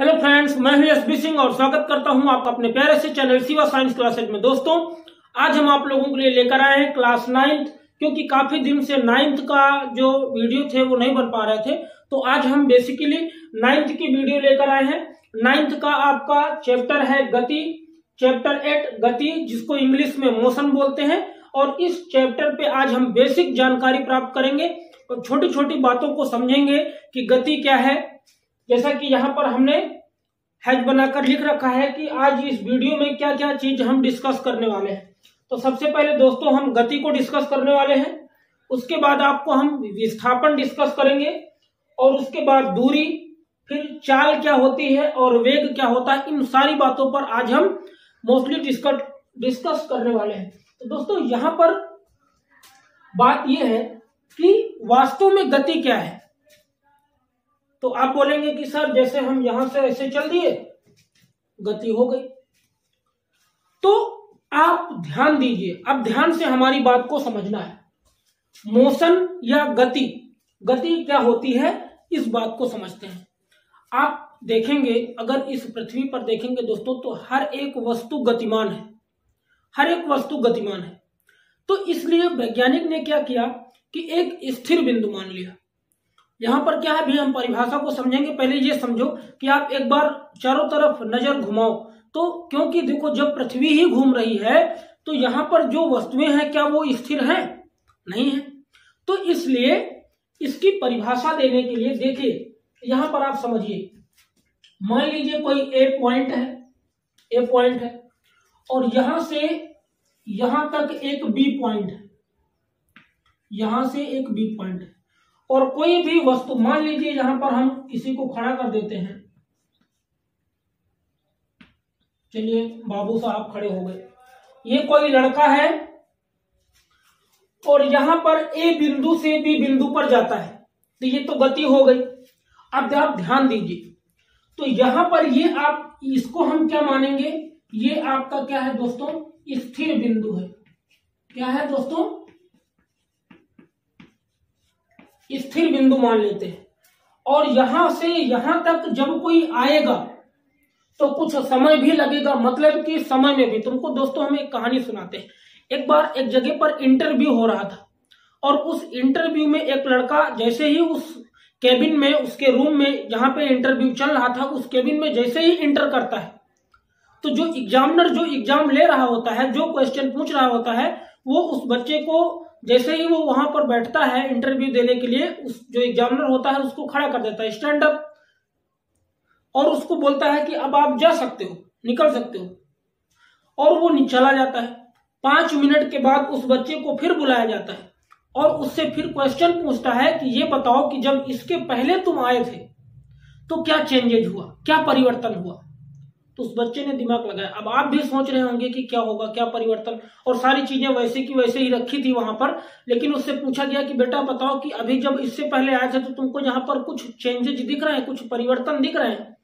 Hello friends, मैं हूं SB Singh और स्वागत करता हूं आपका अपने प्यारे से चैनल शिवा साइंस क्लासेज में। दोस्तों, आज हम आप लोगों के लिए लेकर आए हैं क्लास 9th, क्योंकि काफी दिन से 9th का जो वीडियो थे वो नहीं बन पा रहे थे, तो आज हम बेसिकली 9th की वीडियो लेकर आए हैं। 9th का आपका चैप्टर है गति, चैप्टर 8 गति, जिसको इंग्लिश में मोशन बोलते हैं। और इस चैप्टर पे आज हम बेसिक जानकारी प्राप्त करेंगे और छोटी छोटी बातों को समझेंगे कि गति क्या है। जैसा कि यहाँ पर हमने हैज बनाकर लिख रखा है कि आज इस वीडियो में क्या क्या चीज हम डिस्कस करने वाले हैं। तो सबसे पहले दोस्तों हम गति को डिस्कस करने वाले हैं, उसके बाद आपको हम विस्थापन डिस्कस करेंगे, और उसके बाद दूरी, फिर चाल क्या होती है और वेग क्या होता है। इन सारी बातों पर आज हम मोस्टली डिस्कस करने वाले हैं। तो दोस्तों, यहाँ पर बात यह है कि वास्तव में गति क्या है। तो आप बोलेंगे कि सर जैसे हम यहां से ऐसे चल दिए गति हो गई। तो आप ध्यान दीजिए, अब ध्यान से हमारी बात को समझना है। मोशन या गति, गति क्या होती है इस बात को समझते हैं। आप देखेंगे, अगर इस पृथ्वी पर देखेंगे दोस्तों, तो हर एक वस्तु गतिमान है, हर एक वस्तु गतिमान है। तो इसलिए वैज्ञानिक ने क्या किया कि एक स्थिर बिंदु मान लिया। यहां पर क्या है भी, हम परिभाषा को समझेंगे। पहले ये समझो कि आप एक बार चारों तरफ नजर घुमाओ, तो क्योंकि देखो जब पृथ्वी ही घूम रही है तो यहां पर जो वस्तुएं हैं क्या वो स्थिर हैं? नहीं है। तो इसलिए इसकी परिभाषा देने के लिए देखिए, यहां पर आप समझिए, मान लीजिए कोई ए पॉइंट है और यहां से यहां तक एक बी पॉइंट है, यहां से एक बी पॉइंट है, और कोई भी वस्तु, मान लीजिए यहां पर हम किसी को खड़ा कर देते हैं। चलिए बाबू साहब खड़े हो गए, ये कोई लड़का है और यहां पर ए बिंदु से बी बिंदु पर जाता है, तो ये तो गति हो गई। अब आप ध्यान दीजिए, तो यहां पर ये आप इसको हम क्या मानेंगे, ये आपका क्या है दोस्तों, स्थिर बिंदु है। क्या है दोस्तों? स्थिर बिंदु मान लेते हैं। और यहां से यहां तक जब कोई आएगा तो कुछ समय भी लगेगा, मतलब कि समय में भी। तुमको दोस्तों हम एक कहानी सुनाते हैं। एक बार एक जगह पर इंटरव्यू हो रहा था, और उस इंटरव्यू में एक लड़का जैसे ही उस केबिन में, उसके रूम में जहां पे इंटरव्यू चल रहा था, उस केबिन में जैसे ही इंटर करता है, तो जो एग्जामिनर जो एग्जाम ले रहा होता है, जो क्वेश्चन पूछ रहा होता है, वो उस बच्चे को जैसे ही वो वहां पर बैठता है इंटरव्यू देने के लिए, उस जो एग्जामिनर होता है उसको खड़ा कर देता है, स्टैंड अप, और उसको बोलता है कि अब आप जा सकते हो, निकल सकते हो, और वो चला जाता है। 5 मिनट के बाद उस बच्चे को फिर बुलाया जाता है और उससे फिर क्वेश्चन पूछता है कि ये बताओ कि जब इसके पहले तुम आए थे तो क्या चेंजेज हुआ, क्या परिवर्तन हुआ। तो उस बच्चे ने दिमाग लगाया। अब आप भी सोच रहे होंगे कि क्या होगा, क्या परिवर्तन, और सारी चीजें वैसे की वैसे ही रखी थी वहां पर, लेकिन उससे पूछा गया कि बेटा बताओ कि अभी जब इससे पहले आए थे तो तुमको यहाँ पर कुछ चेंजेस दिख रहे हैं, कुछ परिवर्तन दिख रहे हैं।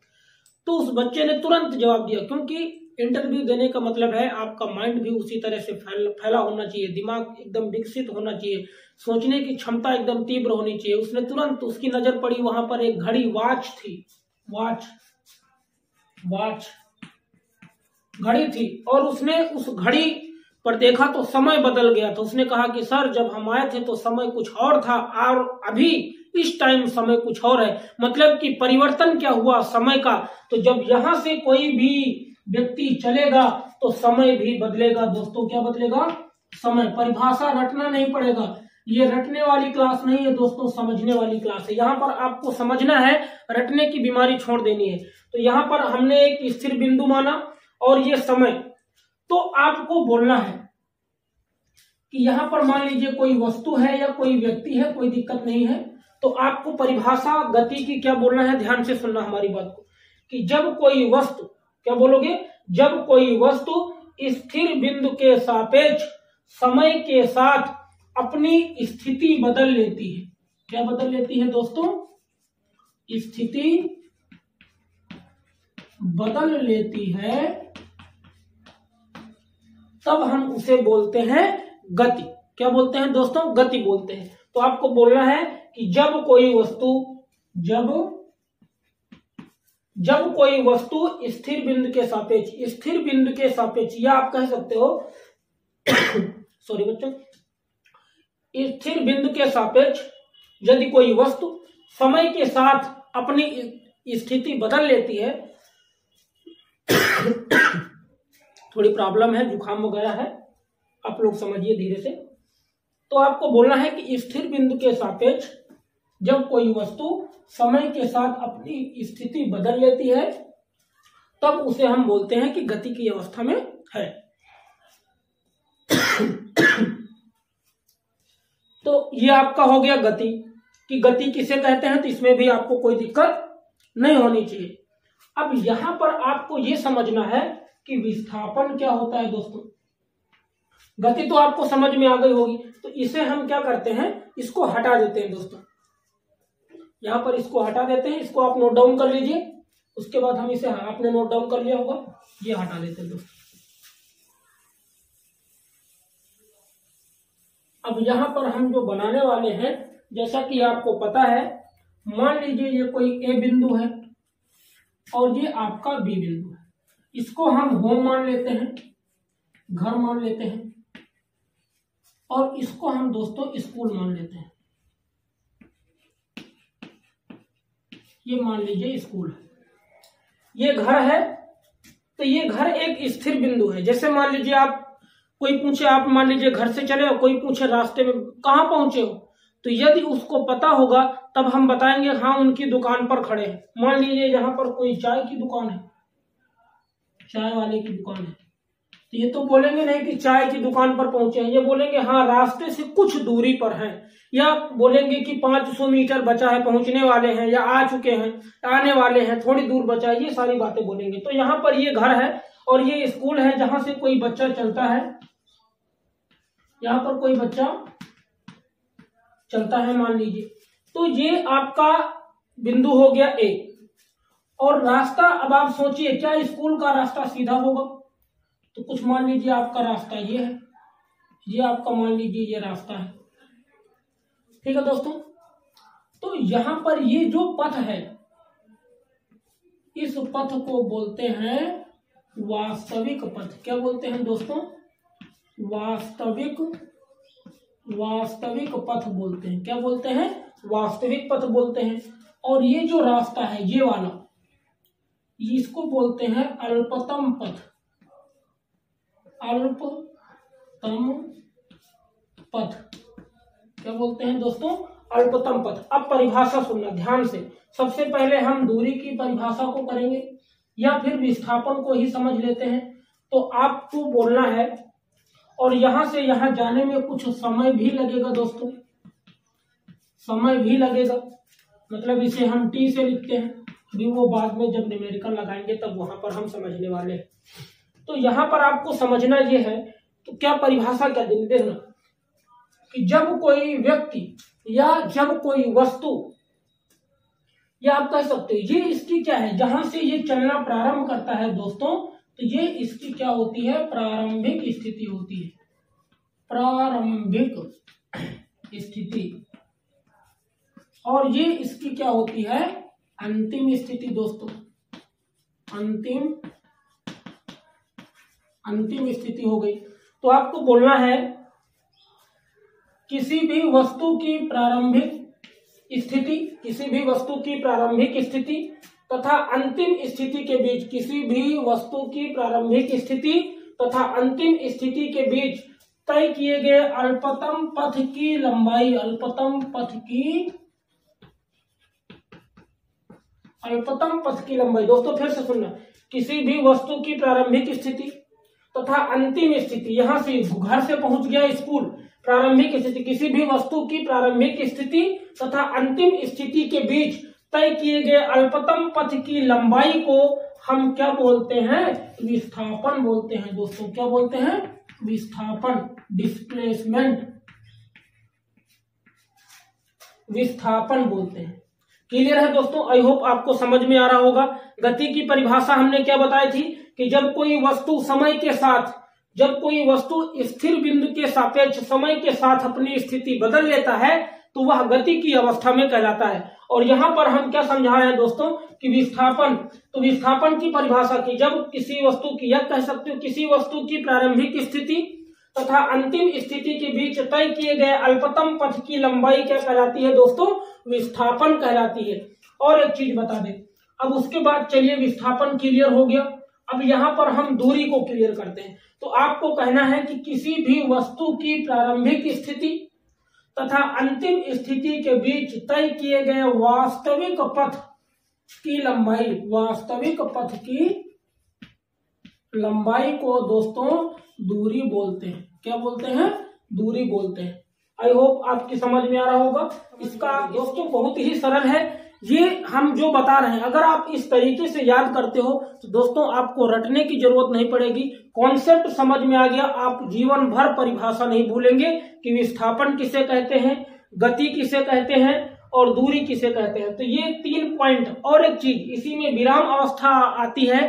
तो उस बच्चे ने तुरंत जवाब दिया, क्योंकि इंटरव्यू देने का मतलब है आपका माइंड भी उसी तरह से फैला होना चाहिए, दिमाग एकदम विकसित होना चाहिए, सोचने की क्षमता एकदम तीव्र होनी चाहिए। उसने तुरंत, उसकी नजर पड़ी वहां पर एक घड़ी, वॉच थी, वॉच घड़ी थी, और उसने उस घड़ी पर देखा तो समय बदल गया। तो उसने कहा कि सर जब हम आए थे तो समय कुछ और था, और अभी इस टाइम समय कुछ और है। मतलब कि परिवर्तन क्या हुआ समय का। तो जब यहां से कोई भी व्यक्ति चलेगा तो समय भी बदलेगा। दोस्तों क्या बदलेगा? समय। परिभाषा रटना नहीं पड़ेगा, ये रटने वाली क्लास नहीं है दोस्तों, समझने वाली क्लास है। यहाँ पर आपको समझना है, रटने की बीमारी छोड़ देनी है। तो यहाँ पर हमने एक स्थिर बिंदु माना और ये समय। तो आपको बोलना है कि यहां पर मान लीजिए कोई वस्तु है या कोई व्यक्ति है, कोई दिक्कत नहीं है। तो आपको परिभाषा गति की क्या बोलना है, ध्यान से सुनना हमारी बात को, कि जब कोई वस्तु, क्या बोलोगे, जब कोई वस्तु स्थिर बिंदु के सापेक्ष समय के साथ अपनी स्थिति बदल लेती है। क्या बदल लेती है दोस्तों? स्थिति बदल लेती है, तब हम उसे बोलते हैं गति। क्या बोलते हैं दोस्तों? गति बोलते हैं। तो आपको बोलना है कि जब कोई वस्तु, जब जब कोई वस्तु स्थिर बिंदु के सापेक्ष या आप कह सकते हो सॉरी बच्चों, स्थिर बिंदु के सापेक्ष यदि कोई वस्तु समय के साथ अपनी स्थिति बदल लेती है, थोड़ी प्रॉब्लम है, जुकाम हो गया है, आप लोग समझिए धीरे से। तो आपको बोलना है कि स्थिर बिंदु के सापेक्ष जब कोई वस्तु समय के साथ अपनी स्थिति बदल लेती है तब उसे हम बोलते हैं कि गति की अवस्था में है। तो ये आपका हो गया गति कि गति किसे कहते हैं, तो इसमें भी आपको कोई दिक्कत नहीं होनी चाहिए। अब यहां पर आपको ये समझना है कि विस्थापन क्या होता है दोस्तों। गति तो आपको समझ में आ गई होगी, तो इसे हम क्या करते हैं, इसको हटा देते हैं दोस्तों। यहां पर इसको हटा देते हैं, इसको आप नोट डाउन कर लीजिए। उसके बाद हम इसे, आपने नोट डाउन कर लिया होगा, ये हटा देते हैं दोस्तों। अब यहां पर हम जो बनाने वाले हैं, जैसा कि आपको पता है, मान लीजिए ये कोई ए बिंदु है और ये आपका बी बिंदु है। इसको हम होम मान लेते हैं, घर मान लेते हैं, और इसको हम दोस्तों स्कूल मान लेते हैं। ये मान लीजिए स्कूल है, ये घर है, तो ये घर एक स्थिर बिंदु है। जैसे मान लीजिए आप, कोई पूछे, आप मान लीजिए घर से चले हो, कोई पूछे रास्ते में कहाँ पहुंचे हो, तो यदि उसको पता होगा तब हम बताएंगे हाँ उनकी दुकान पर खड़े हैं। मान लीजिए यहाँ पर कोई चाय की दुकान है, चाय वाले की दुकान है, तो ये तो बोलेंगे नहीं कि चाय की दुकान पर पहुंचे हैं, ये बोलेंगे हाँ रास्ते से कुछ दूरी पर हैं, या बोलेंगे कि 500 मीटर बचा है, पहुंचने वाले हैं, या आ चुके हैं, आने वाले हैं, थोड़ी दूर बचा है, ये सारी बातें बोलेंगे। तो यहाँ पर ये घर है और ये स्कूल है जहां से कोई बच्चा चलता है, यहाँ पर कोई बच्चा चलता है मान लीजिए। तो ये आपका बिंदु हो गया ए, और रास्ता, अब आप सोचिए क्या स्कूल का रास्ता सीधा होगा, तो कुछ मान लीजिए आपका रास्ता ये है, ये आपका मान लीजिए ये रास्ता है, ठीक है दोस्तों। तो यहां पर ये जो पथ है, इस पथ को बोलते हैं वास्तविक पथ। क्या बोलते हैं दोस्तों, वास्तविक पथ बोलते हैं। क्या बोलते हैं, वास्तविक पथ बोलते हैं। और ये जो रास्ता है ये वाला, इसको बोलते हैं अल्पतम पथ, अल्पतम पथ। क्या बोलते हैं दोस्तों, अल्पतम पथ। अब परिभाषा सुनना ध्यान से, सबसे पहले हम दूरी की परिभाषा को करेंगे या फिर विस्थापन को ही समझ लेते हैं। तो आपको बोलना है, और यहां से यहां जाने में कुछ समय भी लगेगा दोस्तों, समय भी लगेगा, मतलब इसे हम टी से लिखते हैं, अभी वो बाद में जब न्यूमेरिकल लगाएंगे तब वहां पर हम समझने वाले हैं। तो यहां पर आपको समझना ये है, तो क्या परिभाषा क्या देनी, देखना कि जब कोई व्यक्ति या जब कोई वस्तु, या आप कह सकते हो ये इसकी क्या है, जहां से ये चलना प्रारंभ करता है दोस्तों, तो ये इसकी क्या होती है, प्रारंभिक स्थिति होती है, प्रारंभिक स्थिति। और ये इसकी क्या होती है, अंतिम स्थिति दोस्तों, अंतिम स्थिति हो गई। तो आपको बोलना है किसी भी वस्तु की प्रारंभिक स्थिति, किसी भी वस्तु की प्रारंभिक स्थिति तथा अंतिम स्थिति के बीच, किसी भी वस्तु की प्रारंभिक स्थिति तथा अंतिम स्थिति के बीच तय किए गए अल्पतम पथ की लंबाई, अल्पतम पथ की लंबाई। दोस्तों फिर से सुनना, किसी भी वस्तु की प्रारंभिक स्थिति तथा अंतिम स्थिति, यहां से घर से पहुंच गया स्कूल, प्रारंभिक स्थिति, किसी भी वस्तु की प्रारंभिक स्थिति तथा अंतिम स्थिति के बीच तय किए गए अल्पतम पथ की लंबाई को हम क्या बोलते हैं, विस्थापन बोलते हैं दोस्तों। क्या बोलते हैं, विस्थापन, डिस्प्लेसमेंट, विस्थापन बोलते हैं। क्लियर है दोस्तों, आई होप आपको समझ में आ रहा होगा। गति की परिभाषा हमने क्या बताई थी कि जब कोई वस्तु समय के साथ, जब कोई वस्तु स्थिर बिंदु के सापेक्ष समय के साथ अपनी स्थिति बदल लेता है तो वह गति की अवस्था में कहलाता है। और यहाँ पर हम क्या समझा रहे हैं दोस्तों कि विस्थापन, तो विस्थापन की परिभाषा की जब किसी वस्तु की, या कह सकते हो किसी वस्तु की प्रारंभिक स्थिति तथा अंतिम स्थिति के बीच तय किए गए अल्पतम पथ की लंबाई क्या कहलाती है दोस्तों, विस्थापन कहलाती है। और एक चीज बता दें, अब उसके बाद चलिए विस्थापन क्लियर हो गया, अब यहाँ पर हम दूरी को क्लियर करते हैं। तो आपको कहना है कि किसी भी वस्तु की प्रारंभिक स्थिति तथा अंतिम स्थिति के बीच तय किए गए वास्तविक पथ की लंबाई, वास्तविक पथ की लंबाई को दोस्तों दूरी बोलते हैं। क्या बोलते हैं? दूरी बोलते हैं। आई होप आपकी समझ में आ रहा होगा। इसका दोस्तों बहुत ही सरल है, ये हम जो बता रहे हैं अगर आप इस तरीके से याद करते हो तो दोस्तों आपको रटने की जरूरत नहीं पड़ेगी। कॉन्सेप्ट समझ में आ गया, आप जीवन भर परिभाषा नहीं भूलेंगे कि विस्थापन किसे कहते हैं, गति किसे कहते हैं और दूरी किसे कहते हैं। तो ये 3 पॉइंट। और एक चीज, इसी में विराम अवस्था आती है।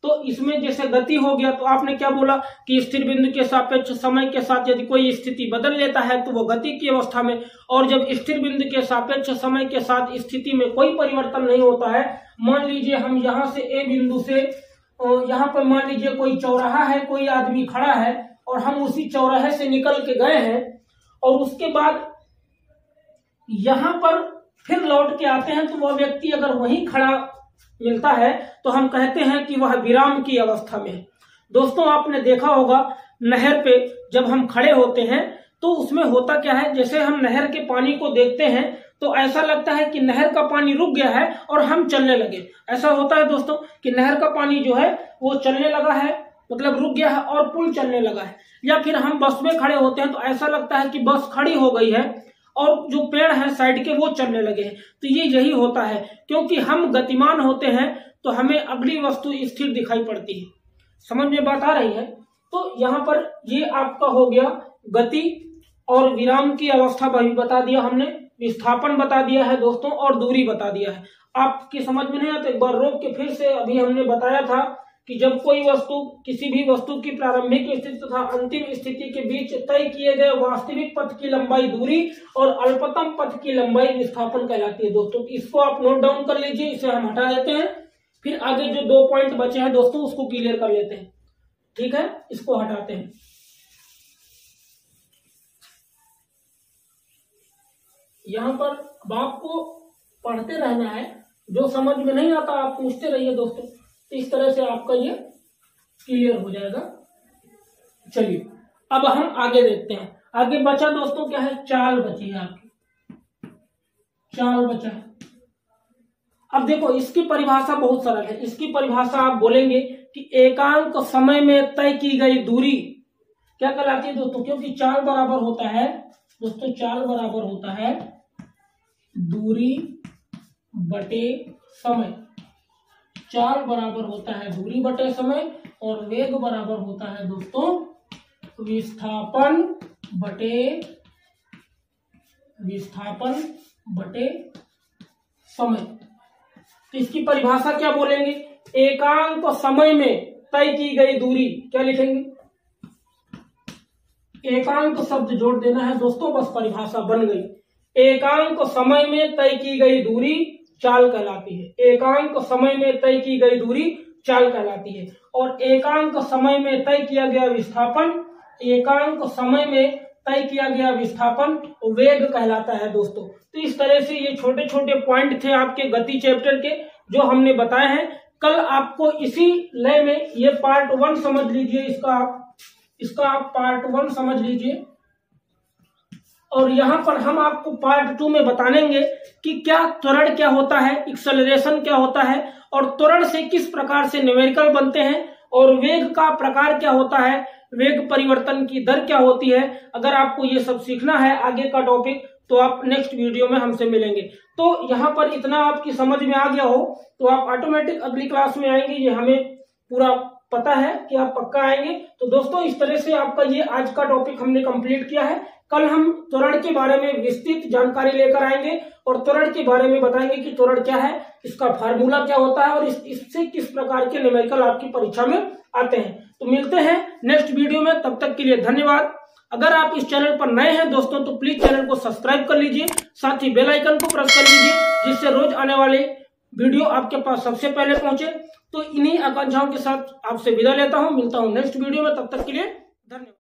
तो इसमें जैसे गति हो गया तो आपने क्या बोला कि स्थिर बिंदु के सापेक्ष समय के साथ यदि कोई स्थिति बदल लेता है तो वो गति की अवस्था में, और जब स्थिर बिंदु के सापेक्ष समय के साथ स्थिति में कोई परिवर्तन नहीं होता है, मान लीजिए हम यहाँ से ए बिंदु से यहाँ पर मान लीजिए कोई चौराहा है, कोई आदमी खड़ा है और हम उसी चौराहे से निकल के गए हैं और उसके बाद यहाँ पर फिर लौट के आते हैं तो वह व्यक्ति अगर वहीं खड़ा मिलता है तो हम कहते हैं कि वह विराम की अवस्था में है। दोस्तों आपने देखा होगा नहर पे जब हम खड़े होते हैं तो उसमें होता क्या है, जैसे हम नहर के पानी को देखते हैं तो ऐसा लगता है कि नहर का पानी रुक गया है और हम चलने लगे। ऐसा होता है दोस्तों कि नहर का पानी जो है वो चलने लगा है, मतलब रुक गया है और पुल चलने लगा है। या फिर हम बस में खड़े होते हैं तो ऐसा लगता है कि बस खड़ी हो गई है और जो पेड़ है साइड के वो चलने लगे हैं। तो ये यही होता है, क्योंकि हम गतिमान होते हैं तो हमें अगली वस्तु स्थिर दिखाई पड़ती है। समझ में बात आ रही है? तो यहाँ पर ये आपका हो गया गति और विराम की अवस्था भी बता दिया हमने, विस्थापन बता दिया है दोस्तों और दूरी बता दिया है। आपकी समझ में नहीं आता एक बार रोक के फिर से, अभी हमने बताया था कि जब कोई वस्तु किसी भी वस्तु की प्रारंभिक स्थिति तथा अंतिम स्थिति के बीच तय किए गए वास्तविक पथ की लंबाई दूरी और अल्पतम पथ की लंबाई विस्थापन कहलाती है दोस्तों। इसको आप नोट डाउन कर लीजिए, इसे हम हटा देते हैं, फिर आगे जो 2 पॉइंट बचे हैं दोस्तों उसको क्लियर कर लेते हैं। ठीक है, इसको हटाते हैं। यहाँ पर अब आपको पढ़ते रहना है, जो समझ में नहीं आता आप पूछते रहिए दोस्तों, तो इस तरह से आपका ये क्लियर हो जाएगा। चलिए अब हम आगे देखते हैं। आगे बचा दोस्तों क्या है, चाल बची है आपकी, चाल बचा है। अब देखो इसकी परिभाषा बहुत सरल है। इसकी परिभाषा आप बोलेंगे कि एकांक समय में तय की गई दूरी क्या कहलाती है दोस्तों, क्योंकि चाल बराबर होता है दोस्तों, चाल बराबर होता है दूरी बटे समय। चाल बराबर होता है दूरी बटे समय और वेग बराबर होता है दोस्तों विस्थापन बटे समय। तो इसकी परिभाषा क्या बोलेंगे, एकांक समय में तय की गई दूरी, क्या लिखेंगे, एकांक शब्द जोड़ देना है दोस्तों, बस परिभाषा बन गई। एकांक समय में तय की गई दूरी चाल कहलाती है। एकांक समय में तय की गई दूरी चाल कहलाती है। और एकांक समय में तय किया गया विस्थापन, एकांक समय में तय किया गया विस्थापन वेग कहलाता है दोस्तों। तो इस तरह से ये छोटे छोटे पॉइंट थे आपके गति चैप्टर के जो हमने बताए हैं। कल आपको इसी लय में ये पार्ट 1 समझ लीजिए, इसका आप पार्ट 1 समझ लीजिए। और यहाँ पर हम आपको पार्ट 2 में बताएंगे कि क्या त्वरण क्या होता है, एक्सेलरेशन क्या होता है और त्वरण से किस प्रकार से न्यूमेरिकल बनते हैं और वेग का प्रकार क्या होता है, वेग परिवर्तन की दर क्या होती है। अगर आपको ये सब सीखना है आगे का टॉपिक तो आप नेक्स्ट वीडियो में हमसे मिलेंगे। तो यहाँ पर इतना आपकी समझ में आ गया हो तो आप ऑटोमेटिक अगली क्लास में आएंगे, ये हमें पूरा पता है कि आप पक्का आएंगे। तो दोस्तों इस तरह से आपका ये आज का टॉपिक हमने कंप्लीट किया है। कल हम त्वरण के बारे में विस्तृत जानकारी लेकर आएंगे और त्वरण के बारे में बताएंगे कि त्वरण क्या है, इसका फार्मूला क्या होता है और इससे किस प्रकार के न्यूमेरिकल आपकी परीक्षा में आते हैं। तो मिलते हैं नेक्स्ट वीडियो में, तब तक के लिए धन्यवाद। अगर आप इस चैनल पर नए हैं दोस्तों तो प्लीज चैनल को सब्सक्राइब कर लीजिए, साथ ही बेल आइकन को प्रेस कर लीजिए, जिससे रोज आने वाले वीडियो आपके पास सबसे पहले पहुंचे। तो इन्हीं आकांक्षाओं के साथ आपसे विदा लेता हूं, मिलता हूं नेक्स्ट वीडियो में, तब तक के लिए धन्यवाद।